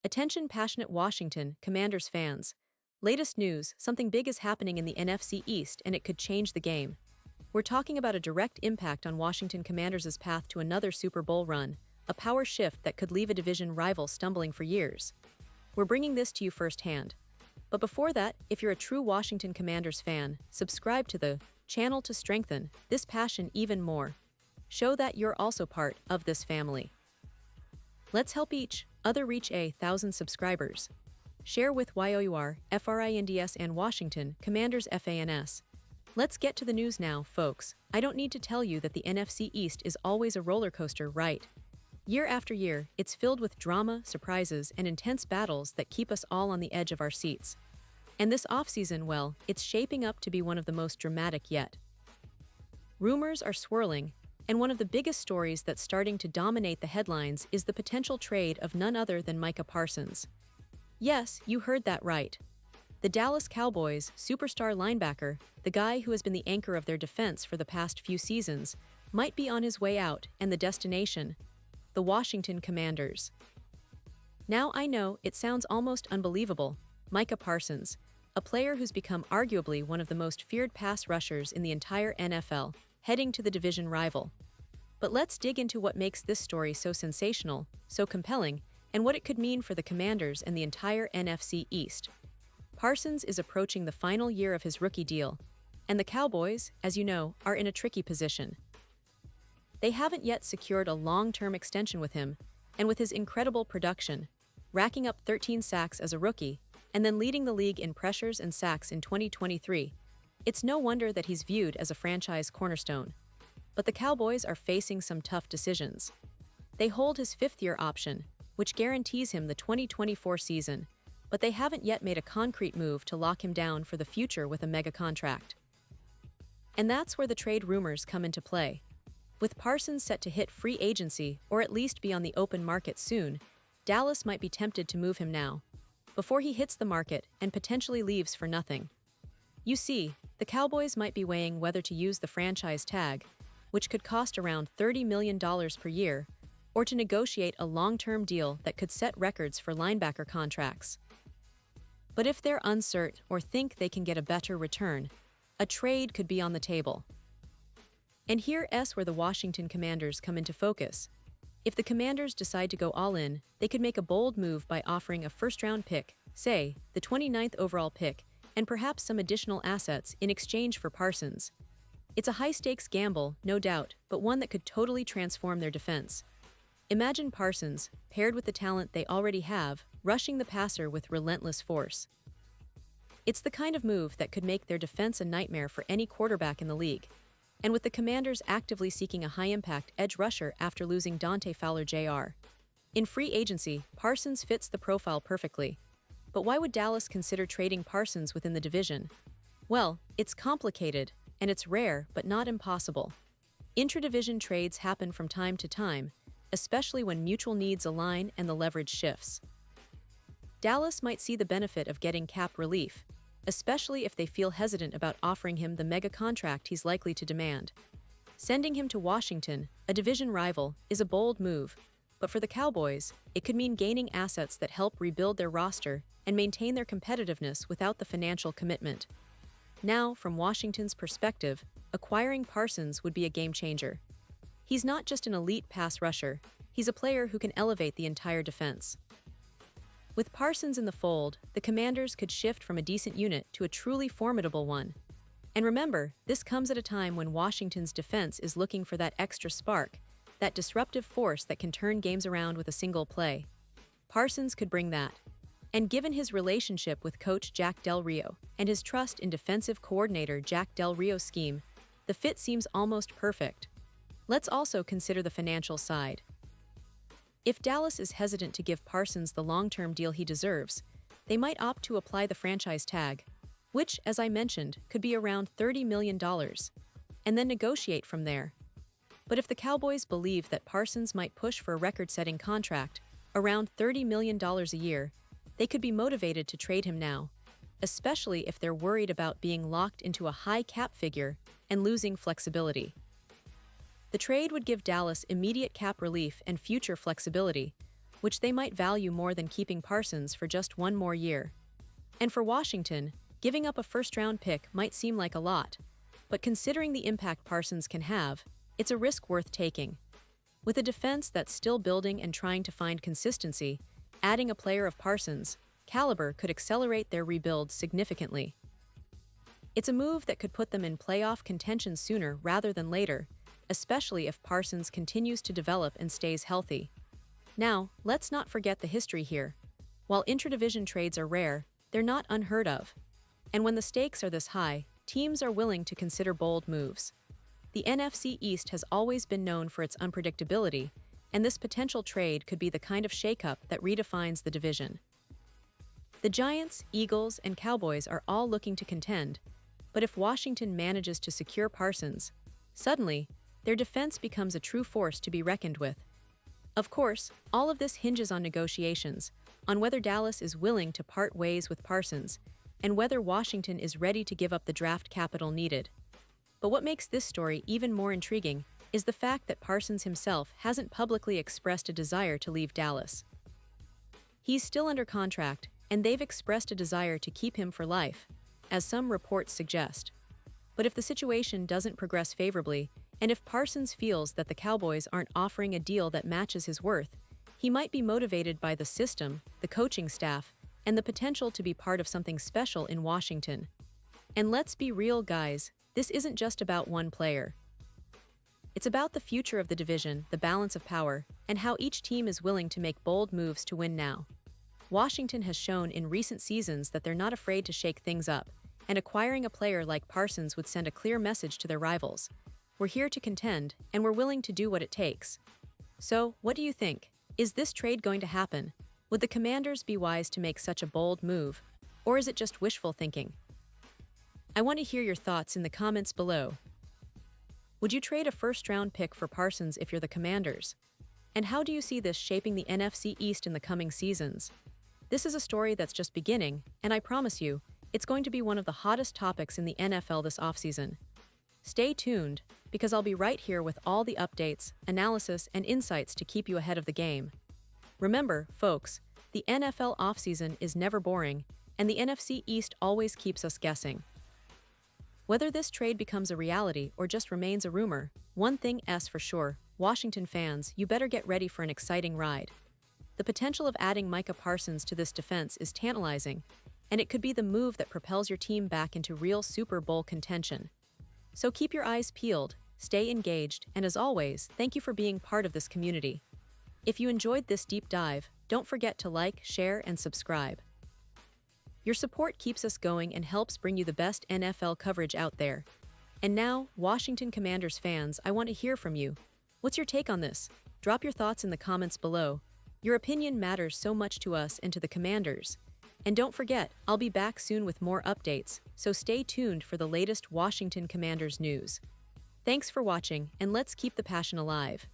Attention passionate Washington Commanders fans. Latest news, something big is happening in the NFC East and it could change the game. We're talking about a direct impact on Washington Commanders' path to another Super Bowl run, a power shift that could leave a division rival stumbling for years. We're bringing this to you firsthand. But before that, if you're a true Washington Commanders fan, subscribe to the channel to strengthen this passion even more. Show that you're also part of this family. Let's help each other reach 1,000 subscribers. Share with YOUR, FRINDS and Washington Commanders FANS. Let's get to the news now, folks. I don't need to tell you that the NFC East is always a roller coaster, right? Year after year, it's filled with drama, surprises, and intense battles that keep us all on the edge of our seats. And this offseason, well, it's shaping up to be one of the most dramatic yet. Rumors are swirling, and one of the biggest stories that's starting to dominate the headlines is the potential trade of none other than Micah Parsons. Yes, you heard that right. The Dallas Cowboys' superstar linebacker, the guy who has been the anchor of their defense for the past few seasons, might be on his way out, and the destination: the Washington Commanders. Now I know, it sounds almost unbelievable. Micah Parsons, a player who's become arguably one of the most feared pass rushers in the entire NFL, heading to the division rival. But let's dig into what makes this story so sensational, so compelling, and what it could mean for the Commanders and the entire NFC East. Parsons is approaching the final year of his rookie deal, and the Cowboys, as you know, are in a tricky position. They haven't yet secured a long-term extension with him, and with his incredible production, racking up 13 sacks as a rookie, and then leading the league in pressures and sacks in 2023, it's no wonder that he's viewed as a franchise cornerstone. But the Cowboys are facing some tough decisions. They hold his fifth-year option, which guarantees him the 2024 season, but they haven't yet made a concrete move to lock him down for the future with a mega contract. And that's where the trade rumors come into play. With Parsons set to hit free agency or at least be on the open market soon, Dallas might be tempted to move him now, before he hits the market and potentially leaves for nothing. You see, the Cowboys might be weighing whether to use the franchise tag, which could cost around $30 million per year, or to negotiate a long-term deal that could set records for linebacker contracts. But if they're uncertain or think they can get a better return, a trade could be on the table. And here's where the Washington Commanders come into focus. If the Commanders decide to go all in, they could make a bold move by offering a first-round pick, say, the 29th overall pick, and perhaps some additional assets in exchange for Parsons. It's a high-stakes gamble, no doubt, but one that could totally transform their defense. Imagine Parsons, paired with the talent they already have, rushing the passer with relentless force. It's the kind of move that could make their defense a nightmare for any quarterback in the league. And with the Commanders actively seeking a high-impact edge rusher after losing Dante Fowler Jr. In free agency, Parsons fits the profile perfectly. But why would Dallas consider trading Parsons within the division? Well, it's complicated, and it's rare but not impossible. Intra-division trades happen from time to time, especially when mutual needs align and the leverage shifts. Dallas might see the benefit of getting cap relief, especially if they feel hesitant about offering him the mega contract he's likely to demand. Sending him to Washington, a division rival, is a bold move, but for the Cowboys, it could mean gaining assets that help rebuild their roster and maintain their competitiveness without the financial commitment. Now, from Washington's perspective, acquiring Parsons would be a game-changer. He's not just an elite pass rusher, he's a player who can elevate the entire defense. With Parsons in the fold, the Commanders could shift from a decent unit to a truly formidable one. And remember, this comes at a time when Washington's defense is looking for that extra spark, that disruptive force that can turn games around with a single play. Parsons could bring that. And given his relationship with coach Jack Del Rio and his trust in defensive coordinator Jack Del Rio's scheme, the fit seems almost perfect. Let's also consider the financial side. If Dallas is hesitant to give Parsons the long-term deal he deserves, they might opt to apply the franchise tag, which, as I mentioned, could be around $30 million, and then negotiate from there. But if the Cowboys believe that Parsons might push for a record-setting contract, around $30 million a year, they could be motivated to trade him now, especially if they're worried about being locked into a high cap figure and losing flexibility. The trade would give Dallas immediate cap relief and future flexibility, which they might value more than keeping Parsons for just one more year. And for Washington, giving up a first-round pick might seem like a lot, but considering the impact Parsons can have, it's a risk worth taking. With a defense that's still building and trying to find consistency, adding a player of Parsons' caliber could accelerate their rebuild significantly. It's a move that could put them in playoff contention sooner rather than later, especially if Parsons continues to develop and stays healthy. Now, let's not forget the history here. While intra-division trades are rare, they're not unheard of. And when the stakes are this high, teams are willing to consider bold moves. The NFC East has always been known for its unpredictability, and this potential trade could be the kind of shakeup that redefines the division. The Giants, Eagles, and Cowboys are all looking to contend, but if Washington manages to secure Parsons, suddenly, their defense becomes a true force to be reckoned with. Of course, all of this hinges on negotiations, on whether Dallas is willing to part ways with Parsons, and whether Washington is ready to give up the draft capital needed. But what makes this story even more intriguing is the fact that Parsons himself hasn't publicly expressed a desire to leave Dallas. He's still under contract, and they've expressed a desire to keep him for life, as some reports suggest. But if the situation doesn't progress favorably, and if Parsons feels that the Cowboys aren't offering a deal that matches his worth, he might be motivated by the system, the coaching staff, and the potential to be part of something special in Washington. And let's be real, guys, this isn't just about one player. It's about the future of the division, the balance of power, and how each team is willing to make bold moves to win now. Washington has shown in recent seasons that they're not afraid to shake things up, and acquiring a player like Parsons would send a clear message to their rivals. We're here to contend, and we're willing to do what it takes. So, what do you think? Is this trade going to happen? Would the Commanders be wise to make such a bold move? Or is it just wishful thinking? I want to hear your thoughts in the comments below. Would you trade a first-round pick for Parsons if you're the Commanders? And how do you see this shaping the NFC East in the coming seasons? This is a story that's just beginning, and I promise you, it's going to be one of the hottest topics in the NFL this offseason. Stay tuned, because I'll be right here with all the updates, analysis, and insights to keep you ahead of the game. Remember, folks, the NFL offseason is never boring, and the NFC East always keeps us guessing. Whether this trade becomes a reality or just remains a rumor, one thing is for sure, Washington fans, you better get ready for an exciting ride. The potential of adding Micah Parsons to this defense is tantalizing, and it could be the move that propels your team back into real Super Bowl contention. So keep your eyes peeled, stay engaged, and as always, thank you for being part of this community. If you enjoyed this deep dive, don't forget to like, share, and subscribe. Your support keeps us going and helps bring you the best NFL coverage out there. And now, Washington Commanders fans, I want to hear from you. What's your take on this? Drop your thoughts in the comments below. Your opinion matters so much to us and to the Commanders. And don't forget, I'll be back soon with more updates, so stay tuned for the latest Washington Commanders news. Thanks for watching, and let's keep the passion alive.